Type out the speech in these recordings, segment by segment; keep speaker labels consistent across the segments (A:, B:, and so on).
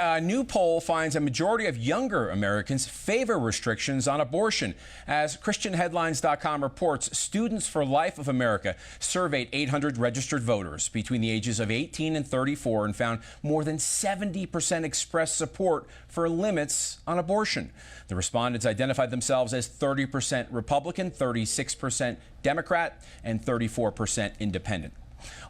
A: A new poll finds a majority of younger Americans favor restrictions on abortion. As ChristianHeadlines.com reports, Students for Life of America surveyed 800 registered voters between the ages of 18 and 34 and found more than 70% expressed support for limits on abortion. The respondents identified themselves as 30% Republican, 36% Democrat, and 34% Independent.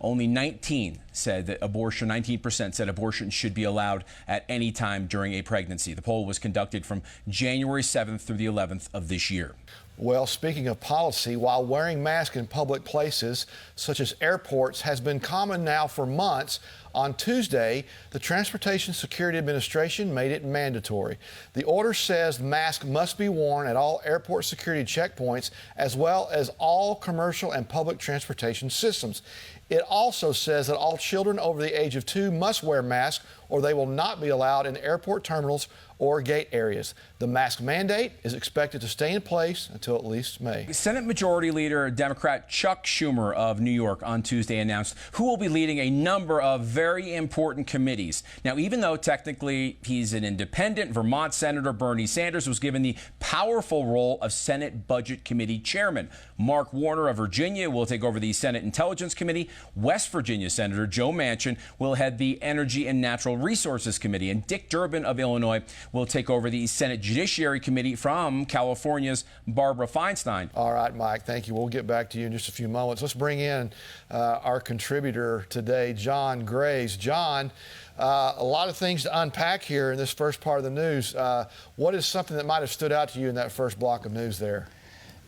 A: Only 19% said abortion should be allowed at any time during a pregnancy. The poll was conducted from January 7th through the 11th of this year.
B: Well, speaking of policy, while wearing masks in public places, such as airports, has been common now for months, on Tuesday, the Transportation Security Administration made it mandatory. The order says masks must be worn at all airport security checkpoints, as well as all commercial and public transportation systems. It also says that all children over the age of 2 must wear masks, or they will not be allowed in airport terminals or gate areas. The mask mandate is expected to stay in place until at least May.
A: Senate Majority Leader Democrat Chuck Schumer of New York on Tuesday announced who will be leading a number of very important committees. Now, even though technically he's an independent, Vermont Senator Bernie Sanders was given the powerful role of Senate Budget Committee chairman. Mark Warner of Virginia will take over the Senate Intelligence Committee. West Virginia Senator Joe Manchin will head the Energy and Natural Resources Committee, and Dick Durbin of Illinois will take over the Senate Judiciary Committee from California's Barbara Feinstein.
B: All right, Mike, thank you. We'll get back to you in just a few moments. Let's bring in our contributor today, John Graves. John, a lot of things to unpack here in this first part of the news. What is something that might have stood out to you in that first block of news there?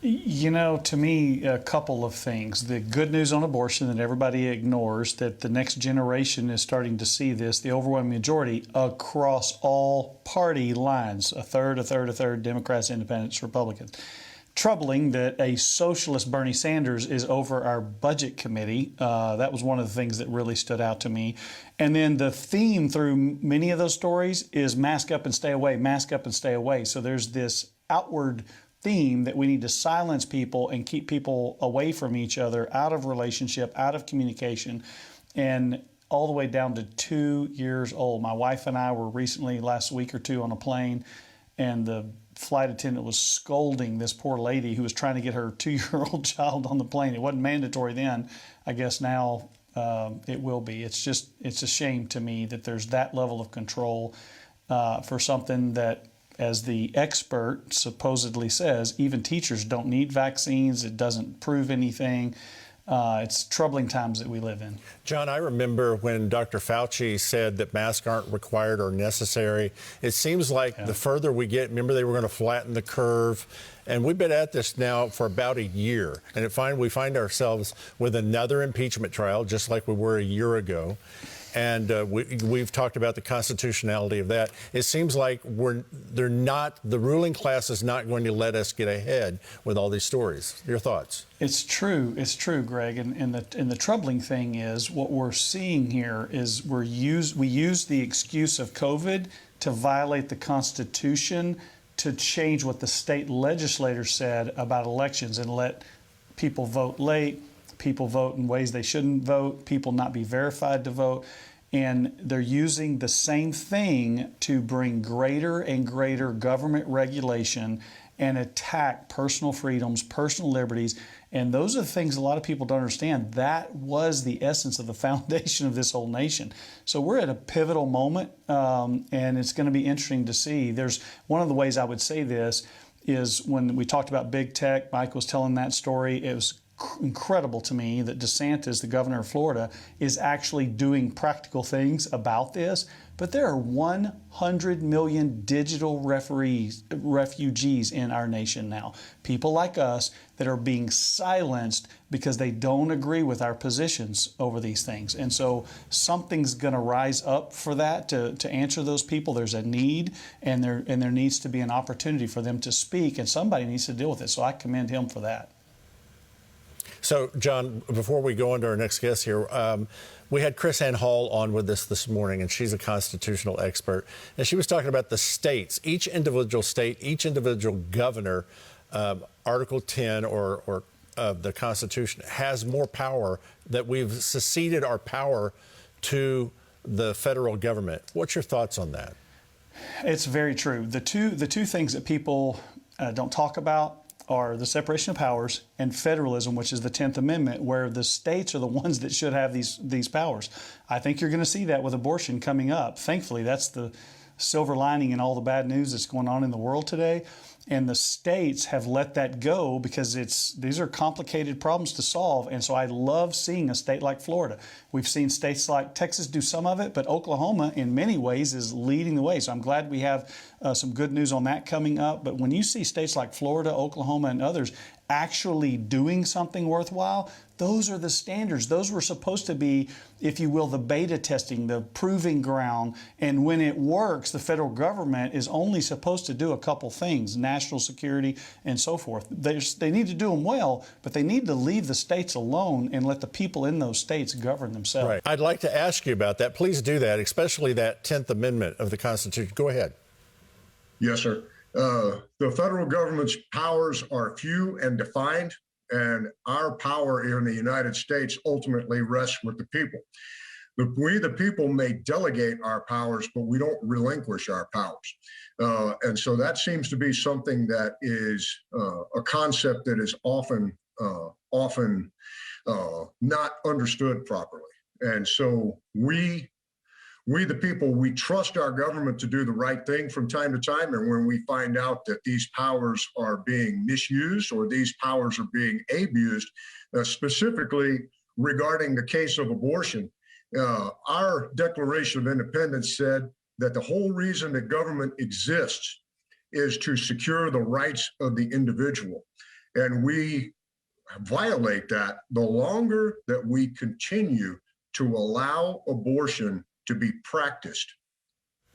C: You know, to me, a couple of things. The good news on abortion that everybody ignores, that the next generation is starting to see this, the overwhelming majority across all party lines, a third, Democrats, Independents, Republicans. Troubling that a socialist Bernie Sanders is over our budget committee. That was one of the things that really stood out to me. And then the theme through many of those stories is mask up and stay away, mask up and stay away. So there's this outward theme that we need to silence people and keep people away from each other, out of relationship, out of communication, and all the way down to 2 years old. My wife and I were recently, last week or two, on a plane, and the flight attendant was scolding this poor lady who was trying to get her 2-year-old child on the plane. It wasn't mandatory then. I guess now it will be. It's a shame to me that there's that level of control for something that, as the expert supposedly says, even teachers don't need vaccines. It doesn't prove anything. It's troubling times that we live in.
D: John, I remember when Dr. Fauci said that masks aren't required or necessary. It seems like the further we get, remember they were going to flatten the curve, and we've been at this now for about a year. And we find ourselves with another impeachment trial, just like we were a year ago. And we've talked about the constitutionality of that. It seems like the ruling class is not going to let us get ahead with all these stories. Your thoughts?
C: It's true, Greg. And the troubling thing is what we're seeing here is we use the excuse of COVID to violate the Constitution, to change what the state legislators said about elections and let people vote late, people vote in ways they shouldn't vote, people not be verified to vote. And they're using the same thing to bring greater and greater government regulation and attack personal freedoms, personal liberties. And those are the things a lot of people don't understand. That was the essence of the foundation of this whole nation. So we're at a pivotal moment, and it's going to be interesting to see. There's one of the ways I would say this is when we talked about big tech, Mike was telling that story. It was incredible to me that DeSantis, the governor of Florida, is actually doing practical things about this. But there are 100 million digital refugees in our nation now. People like us that are being silenced because they don't agree with our positions over these things. And so something's going to rise up for that to answer those people. There's a need, and there needs to be an opportunity for them to speak, and somebody needs to deal with it. So I commend him for that.
D: So, John, before we go into our next guest here, we had Chris Ann Hall on with us this morning, and she's a constitutional expert. And she was talking about the states, each individual state, each individual governor, Article 10 or the Constitution has more power, that we've ceded our power to the federal government. What's your thoughts on that?
C: It's very true. The two things that people don't talk about are the separation of powers and federalism, which is the 10th Amendment, where the states are the ones that should have these powers. I think you're going to see that with abortion coming up. Thankfully, that's the silver lining in all the bad news that's going on in the world today. And the states have let that go because these are complicated problems to solve. And so I love seeing a state like Florida. We've seen states like Texas do some of it, but Oklahoma in many ways is leading the way. So I'm glad we have some good news on that coming up. But when you see states like Florida, Oklahoma, and others actually doing something worthwhile, those are the standards. Those were supposed to be, if you will, the beta testing, the proving ground. And when it works, the federal government is only supposed to do a couple things, national security and so forth. They need to do them well, but they need to leave the states alone and let the people in those states govern themselves.
D: Right. I'd like to ask you about that. Please do that, especially that 10th Amendment of the Constitution. Go ahead.
E: Yes, sir. The federal government's powers are few and defined, and our power in the United States ultimately rests with the people. We, the people, may delegate our powers, but we don't relinquish our powers. And so that seems to be something that is a concept that is often not understood properly. And so we, the people, we trust our government to do the right thing from time to time. And when we find out that these powers are being misused or these powers are being abused, specifically regarding the case of abortion, our Declaration of Independence said that the whole reason that government exists is to secure the rights of the individual. And we violate that the longer that we continue to allow abortion to be practiced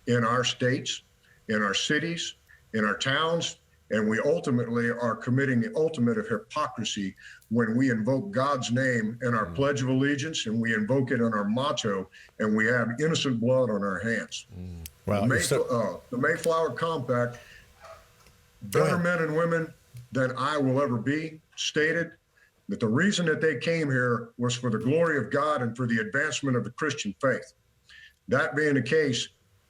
E: in our states, in our cities, in our towns, and we ultimately are committing the ultimate of hypocrisy when we invoke God's name in our Pledge of Allegiance and we invoke it in our motto and we have innocent blood on our hands.
D: Wow.
E: The Mayflower Compact, better men and women than I will ever be, stated that the reason that they came here was for the glory of God and for the advancement of the Christian faith. That being the case,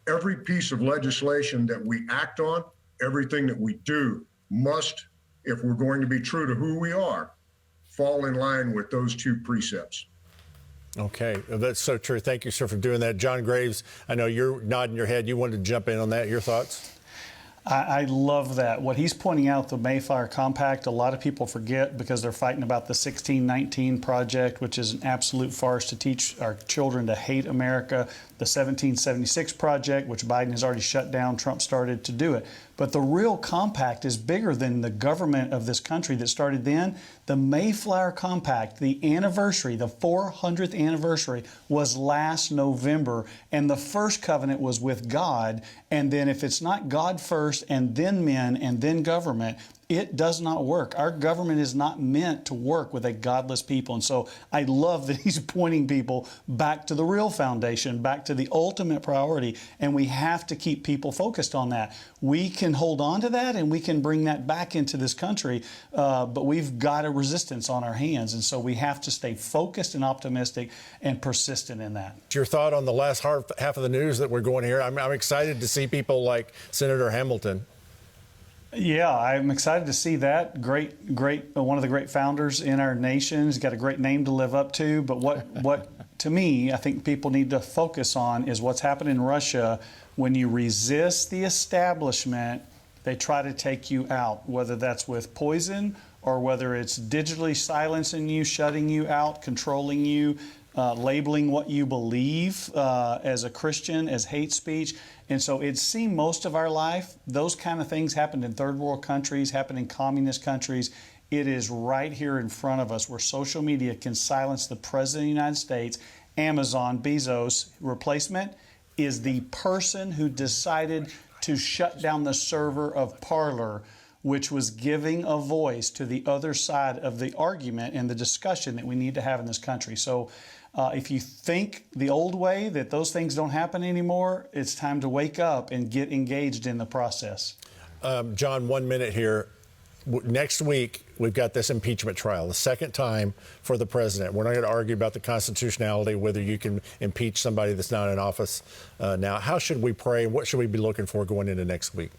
E: every piece of legislation that we act on, everything that we do must, if we're going to be true to who we are, fall in line with those two precepts.
D: Okay, that's so true. Thank you, sir, for doing that. John Graves, I know you're nodding your head. You wanted to jump in on that. Your thoughts?
C: I love that. What he's pointing out, the Mayflower Compact, a lot of people forget because they're fighting about the 1619 Project, which is an absolute farce to teach our children to hate America. The 1776 Project, which Biden has already shut down, Trump started to do it. But the real compact is bigger than the government of this country that started then. The Mayflower Compact, the anniversary, the 400th anniversary, was last November. And the first covenant was with God. And then if it's not God first and then men and then government, it does not work. Our government is not meant to work with a godless people. And so I love that he's pointing people back to the real foundation, back to the ultimate priority. And we have to keep people focused on that. We can hold on to that and we can bring that back into this country, but we've got a resistance on our hands. And so we have to stay focused and optimistic and persistent in that.
D: Your thought on the last half of the news that we're going here? I'm excited to see people like Senator Hamilton.
C: Yeah, I'm excited to see that. Great, one of the great founders in our nation. He's got a great name to live up to. But what to me, I think people need to focus on is what's happened in Russia. When you resist the establishment, they try to take you out, whether that's with poison or whether it's digitally silencing you, shutting you out, controlling you, labeling what you believe as a Christian as hate speech. And so it's seen most of our life. Those kind of things happened in third world countries, happen in communist countries. It is right here in front of us where social media can silence the President of the United States. Amazon, Bezos, replacement is the person who decided to shut down the server of Parler, which was giving a voice to the other side of the argument and the discussion that we need to have in this country. So if you think the old way, that those things don't happen anymore, it's time to wake up and get engaged in the process.
D: John, 1 minute here. next week, we've got this impeachment trial, the second time for the president. We're not going to argue about the constitutionality, whether you can impeach somebody that's not in office now. How should we pray? What should we be looking for going into next week?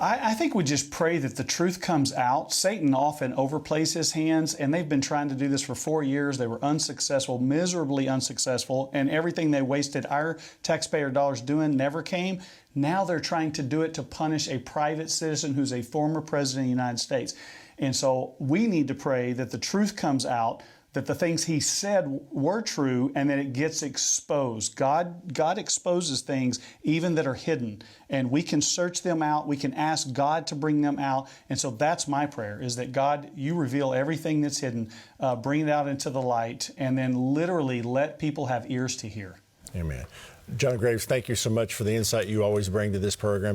C: I think we just pray that the truth comes out. Satan often overplays his hands, and they've been trying to do this for 4 years. They were unsuccessful, miserably unsuccessful, and everything they wasted our taxpayer dollars doing never came. Now they're trying to do it to punish a private citizen who's a former president of the United States. And so we need to pray that the truth comes out, that the things he said were true, and that it gets exposed. God exposes things even that are hidden, and we can search them out. We can ask God to bring them out. And so that's my prayer, is that God, you reveal everything that's hidden, bring it out into the light, and then literally let people have ears to hear.
D: Amen. John Graves, thank you so much for the insight you always bring to this program.